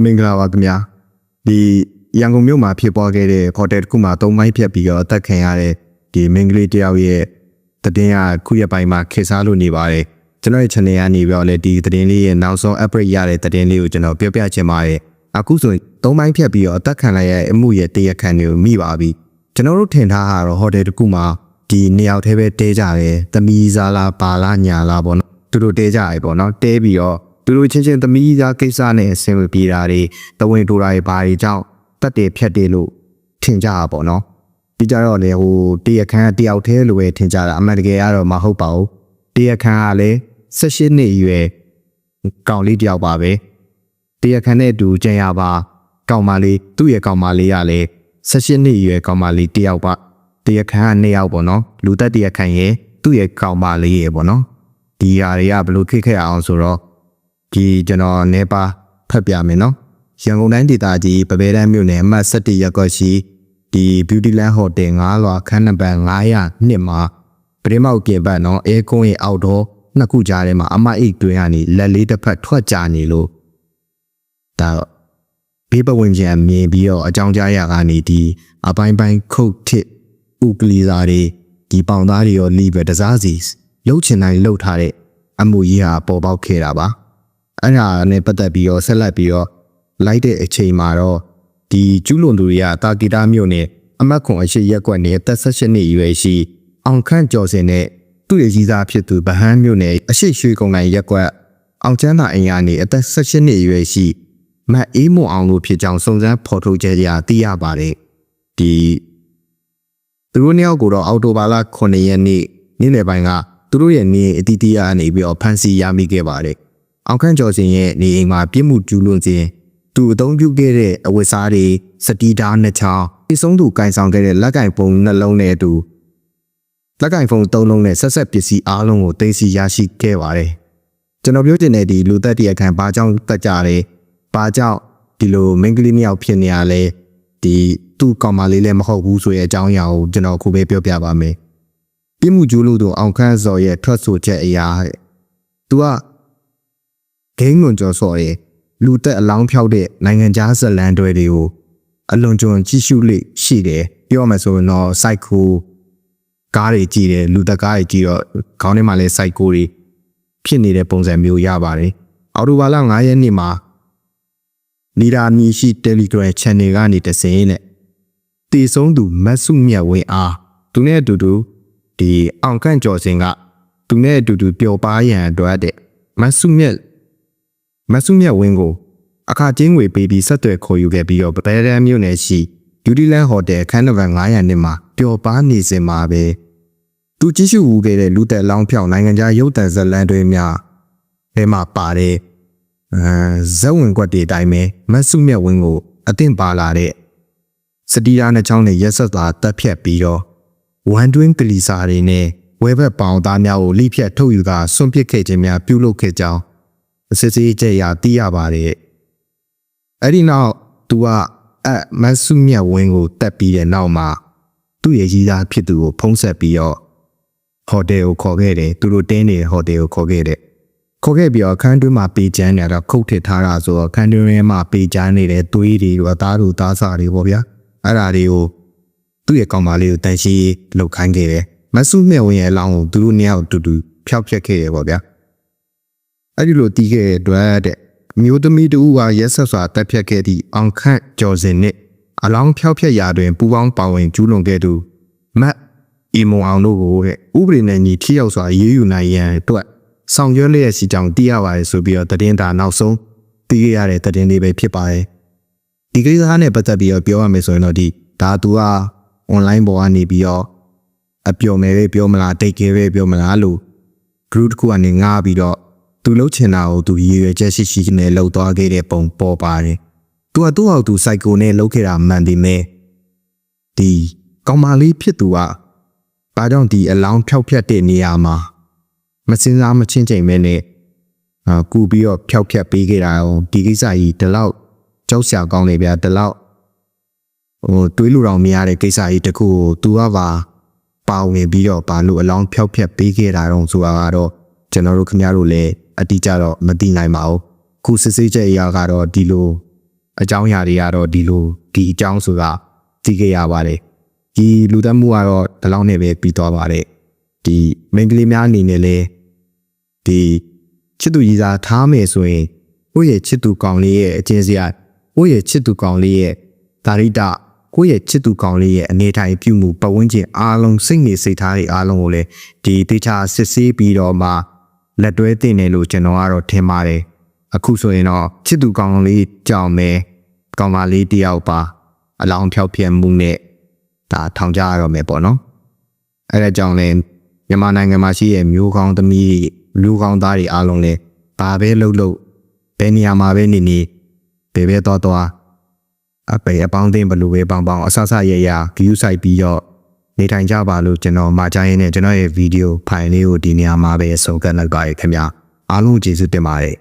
မင်္ဂလာပါခင်ဗျာဒီရန်ကုန်မြို့မှာဖြစ်ပွားခဲ့တဲ့ဟိုတယ်တစ်ခုမှာ၃မိုင်းဖြတ်ပြီးတော့အသက်ခံရတဲ့ဒီမင်္ဂလိတယောက်ရဲ့သတင်းကခုရက်ပိုင်းမှာခေတ်စားလို့နေပါတယ်ကျွန်တော်ရဲ့ channel ကနေပြီးတော့လည်းဒီသတင်းလေးရဲ့နောက်ဆုံး update ရတဲ့သတင်းလေးကိုကျွန်တော်ပြောပြချင်ပါတယ်အခုဆိုရင်၃မိုင်းဖြတ်ပြီးတော့အသက်ခံလိုက်ရတဲ့အမှုရဲ့တရားခံတွေကိုမိပါပြီကျွန်တော်တို့ထင်ထားတာတော့ဟိုတယ်တစ်ခုမှာဒီနေရာထဲပဲတဲကြတယ်သမီးစားလားပါလားညာလားပေါ့နော်သူတို့တဲကြရပေါ့နော်တဲပြီးတော့သူတို့ချင်းသမီးသားကိစ္စနဲ့အဆင်ပြေတာတွေတဝင်းတူတာတွေဘာတွေကြောင့်တက်တယ်ဖြတ်တယ်လို့ထင်ကြတာပေါ့နော်ဒီကြတော့လေဟိုတရားခံတယောက်တည်းလိုပဲထင်ကြတာအမှန်တကယ်ကတော့မဟုတ်ပါဘူးတရားခံကလည်း18နှစ်အရွယ်ကောင်လေးတယောက်ပါပဲတရားခံနဲ့အတူကြံရပါကောင်မလေးသူ့ရဲ့ကောင်မလေးကလည်း18နှစ်အရွယ်ကောင်မလေးတယောက်ပါတရားခံက2ယောက်ပေါ့နော်လူသက်တရားခံရဲ့သူ့ရဲ့ကောင်မလေးရဲ့ပေါ့နော်ဒီຢာတွေကဘလို့ခိခဲ့အောင်ဆိုတော့ဒီကျွန်တော်နေပါဖတ်ပြမယ်နော်ရန်ကုန်တိုင်းဒေသကြီးပပဲတန်းမြို့နယ်အမှတ်17ရပ်ကွက်ရှိဒီ Beautyland Hotel 9လွာခန်းနံပါတ်902မှာပရိမောက်ပြင်ပတ်နော်အဲကုန်းရဲ့အောက်တော့နှစ်ခုကြားထဲမှာအမအိတ်တွင်းကနေလက်လေးတစ်ဖက်ထွက်ကြနေလို့ဒါဘေးပဝင်ကျန်မြင်ပြီးတော့အကြောင်းကြားရကနေဒီအပိုင်းပိုင်းခုတ်ထစ်ဥကလီစာတွေဒီပေါင်သားတွေရောလီပဲတစားစီလှုပ်ချင်တိုင်းလှုပ်ထားတဲ့အမှုကြီးဟာပေါ်ပေါက်ခဲ့တာပါအဲ့ဒါနဲ့ပတ်သက်ပြီးတော့ဆက်လက်ပြီးတော့လိုက်တဲ့အချိန်မှာတော့ဒီကျူးလွန်သူတွေကတာဂီတာမြို့နယ်အမတ်ခွန်အရှိရက်ကွက်နဲ့သက်18နှစ်အရွယ်ရှိအောင်ခန့်ကျော်စင်နဲ့သူ့ရဲ့ကြီးစားဖြစ်သူဗဟန်းမြို့နယ်အရှိရွှေကုန်းနိုင်ရက်ကွက်အောင်ချမ်းသာအိမ်ကနေအသက်18နှစ်အရွယ်ရှိမတ်အေးမွန်အောင်လို့ဖြစ်ကြောင်းစုံစမ်းဖော်ထုတ်ချက်ရသိရပါတယ်ဒီသူတို့နှစ်ယောက်ကိုတော့အော်တိုဘာလ9ရက်နေ့နေ့လယ်ပိုင်းကသူတို့ရဲ့နေအတီးတီးကနေပြီးတော့ဖမ်းဆီးရမိခဲ့ပါတယ်အောင်ခန့်ကျော်စင်ရဲ့နေအိမ်မှာပြစ်မှုကျူးလွန်ခြင်းသူအသုံးပြုခဲ့တဲ့အဝတ်စားတွေစတီးဓာတ်နှစ်ချောင်းအဆုံးသူကင်ဆောင်ခဲ့တဲ့လက်ကင်ဖုန်းနှလုံးနဲ့အတူလက်ကင်ဖုန်း3လုံးနဲ့ဆက်ဆက်ပစ္စည်းအားလုံးကိုသိမ်းဆည်းရရှိခဲ့ပါတယ်ကျွန်တော်ပြောချင်တဲ့ဒီလူသက်တရားခံဘာကြောင့်တက်ကြတယ်ဘာကြောင့်ဒီလိုမင်္ဂလိမြောက်ဖြစ်နေရလဲဒီသူ့ကောင်မလေးလည်းမဟုတ်ဘူးဆိုတဲ့အကြောင်းအရာကိုကျွန်တော်ခုပဲပြောပြပါမယ်ပြစ်မှုကျူးလွန်သူအောင်ခန့်စော်ရဲ့ထွက်ဆိုချက်အရာသူကဂိမ်းလွန်ကျော်စော်ရဲ့လူသက်အလောင်းဖြောက်တဲ့နိုင်ငံခြားဇလန်တွေကိုအလွန်ကျွံကြည့်ရှုလိရှိတယ်ပြောမှဆိုရင်တော့ psycho ကားတွေကြည့်တယ်လူသက်ကားတွေကြည့်တော့ခေါင်းထဲမှာလည်း psycho တွေဖြစ်နေတဲ့ပုံစံမျိုးရပါတယ်အော်တိုဘာလ9ရက်နေ့မှာနီရာမီရှိ Telegram Channel ကနေတဆင်းနဲ့တည်ဆုံးသူမတ်စုမြတ်ဝင်းအားသူနဲ့အတူတူဒီအောင်ခန့်ကျော်စင်ကသူနဲ့အတူတူပျော်ပါရန်အတွက်တဲ့မတ်စုမြတ်ဝင်းကိုအခါချင်းငွေပေးပြီးဆက်သွယ်ခေါ်ယူခဲ့ပြီးတော့ပပဲတန်းမြို့နယ်ရှိ Beautyland Hotel ခန်းနံပါတ်900နှစ်မှာပျော်ပါနေစဉ်မှာပဲသူကြည့်ရှုဦးခဲ့တဲ့လူသက်လောင်းဖြောင်းနိုင်ငံခြားရုပ်သံဇာတ်လမ်းတွေများထဲမှာပါတဲ့ဇက်ဝင်ကွက်တွေအတိုင်းပဲမတ်စုမြတ်ဝင်းကိုအသင့်ပါလာတဲ့စတီးရာနှစ်ချောင်းနဲ့ရက်ဆက်သာတက်ဖြတ်ပြီးတော့ဝန်တွင်းကလီစာတွေနဲ့ဝဲဘက်ပေါင်သားများကိုလိဖြတ်ထုတ်ယူကဆွန့်ပစ်ခဲ့ခြင်းများပြုလုပ်ခဲ့ကြောင်းအစစ်စေးကြရသိရပါတယ်အဲ့ဒီနောက်သူကမတ်စုမြတ်ဝင်းကိုတက်ပြီးတဲ့နောက်မှာသူ့ရဲ့ကြီးသားဖြစ်သူကိုဖုံးဆက်ပြီးတော့ဟိုတယ်ကိုခေါ်ခဲ့တယ်သူတို့တင်းနေတဲ့ဟိုတယ်ကိုခေါ်ခဲ့ပြီးတော့အခန်းတွင်းမှာပေးချမ်းနေတော့ခုတ်ထစ်ထားတာဆိုတော့အခန်းတွင်းမှာပေးချမ်းနေတဲ့သွေးတွေအသားတို့သားစာတွေပေါ့ဗျာအဲ့ဒါတွေကိုသူ့ရဲ့ကောင်မလေးကိုတန်ရှင်းလှုပ်ခိုင်းခဲ့တယ်မတ်စုမြတ်ဝင်းရဲ့အလောင်းကိုသူတို့နှစ်ယောက်တူတူဖျောက်ဖျက်ခဲ့တယ်ပေါ့ဗျာအဲ့ဒီလိုတီးခဲ့တဲ့အတွက်တဲ့မျိုးသမီးတူကရက်ဆက်စွာတက်ဖြတ်ခဲ့သည့်အောင်ခန့်ကျော်စင်နှင့်အလောင်းဖျောက်ဖျက်ရာတွင်ပူပေါင်းပါဝင်ကျူးလွန်ခဲ့သူမတ်အီမွန်အောင်တို့ကိုတဲ့ဥပဒေနဲ့ညီထိရောက်စွာရေးယူနိုင်ရန်အတွက်ဆောင်ရွက်လျက်ရှိကြောင်းသိရပါတယ်ဆိုပြီးတော့သတင်းဒါနောက်ဆုံးသိခဲ့ရတဲ့သတင်းလေးပဲဖြစ်ပါတယ်ဒီကိစ္စနဲ့ပတ်သက်ပြီးတော့ပြောရမယ်ဆိုရင်တော့ဒီဒါသူက online ပေါ်ကနေပြီးတော့အပျော်မယ်ပဲပြောမလားတိတ်ကဲပဲပြောမလားလို့ group တစ်ခုကနေငှားပြီးတော့သူလှုပ်ချင်တာကိုသူရည်ရွယ်ချက်ရှိနဲ့လှုပ်သွားခဲ့တဲ့ပုံပေါ်ပါတယ်သူကသူ့အောက်သူ psycho နဲ့လှုပ်ခဲ့တာမှန်ပေမဲ့ဒီကောင်မလေးဖြစ်သူကဘာကြောင့်ဒီအလောင်းဖျောက်ဖျက်တဲ့နေရာမှာမစင်စားမချင်းချိန်မဲနဲ့ကူပြီးတော့ဖျောက်ဖျက်ပေးခဲ့တာအောင်ဒီကိစ္စကြီးဒီလောက်ကြောက်စရာကောင်းနေဗျာဒီလောက်တွေးလို့တော့မရတဲ့ကိစ္စကြီးတခုကိုသူကပါဝင်ပြီးတော့ဘာလို့အလောင်းဖျောက်ဖျက်ပေးခဲ့တာတော့ဆိုတာကတော့ကျွန်တော်တို့ခင်ဗျားတို့လည်းအတိအကျတော့မသိနိုင်ပါဘူးခုစစ်ဆေးချက်အရာကတော့ဒီလို အကြောင်းအရာတွေကတော့ဒီအကြောင်းဆိုတာသိခဲ့ရပါတယ်ဒီလူသတ်မှုကတော့ဒီလောက်နဲ့ပဲပြီးသွားပါတယ်ဒီမိန်းကလေးများအနေနဲ့လည်းဒီချစ်သူကြီးစားထားမယ်ဆိုရင်ကိုယ့်ရဲ့ချစ်သူကောင်လေးရဲ့အကျဉ်းစရာကိုယ့်ရဲ့ချစ်သူကောင်လေးရဲ့ဒါရိတကိုယ့်ရဲ့ချစ်သူကောင်လေးရဲ့အနေထိုင်ပြုမှုပတ်ဝန်းကျင်အားလုံးစိတ်နေစိတ်ထားတွေအားလုံးကိုလည်းဒီတေချာစစ်ဆေးပြီးတော့မှလက်တွဲတင်တယ်လို့ကျွန်တော်ကတော့ထင်ပါတယ်အခုဆိုရင်တော့ချစ်သူကောင်လေးကြောင်မယ်ကောင်မလေးတယောက်ပါအလောင်းဖြောက်ပြက်မှုနဲ့ဒါထောင်ကြရတော့မယ်ပေါ့နော်အဲ့ဒါကြောင့်လည်းမြန်မာနိုင်ငံမှာရှိတဲ့မျိုးကောင်းသမီးလူကောင်းသားတွေအားလုံးလည်းဘာပဲလုပ်ဘယ်နေရာမှာပဲနေဘယ်ပဲသွားအပေအပေါင်းအသင်းဘလူပဲပေါင်းအဆဆရရ view site ပြီးတော့နေထိုင်ကြပါလို့ကျွန်တော်မှာကြားရင်းနဲ့ကျွန်တော်ရဲ့ဗီဒီယိုဖိုင်လေးကိုဒီနေရာမှာပဲဆုံးကတ်လိုက်ပါရခင်ဗျာအားလုံးကျေးဇူးတင်ပါတယ်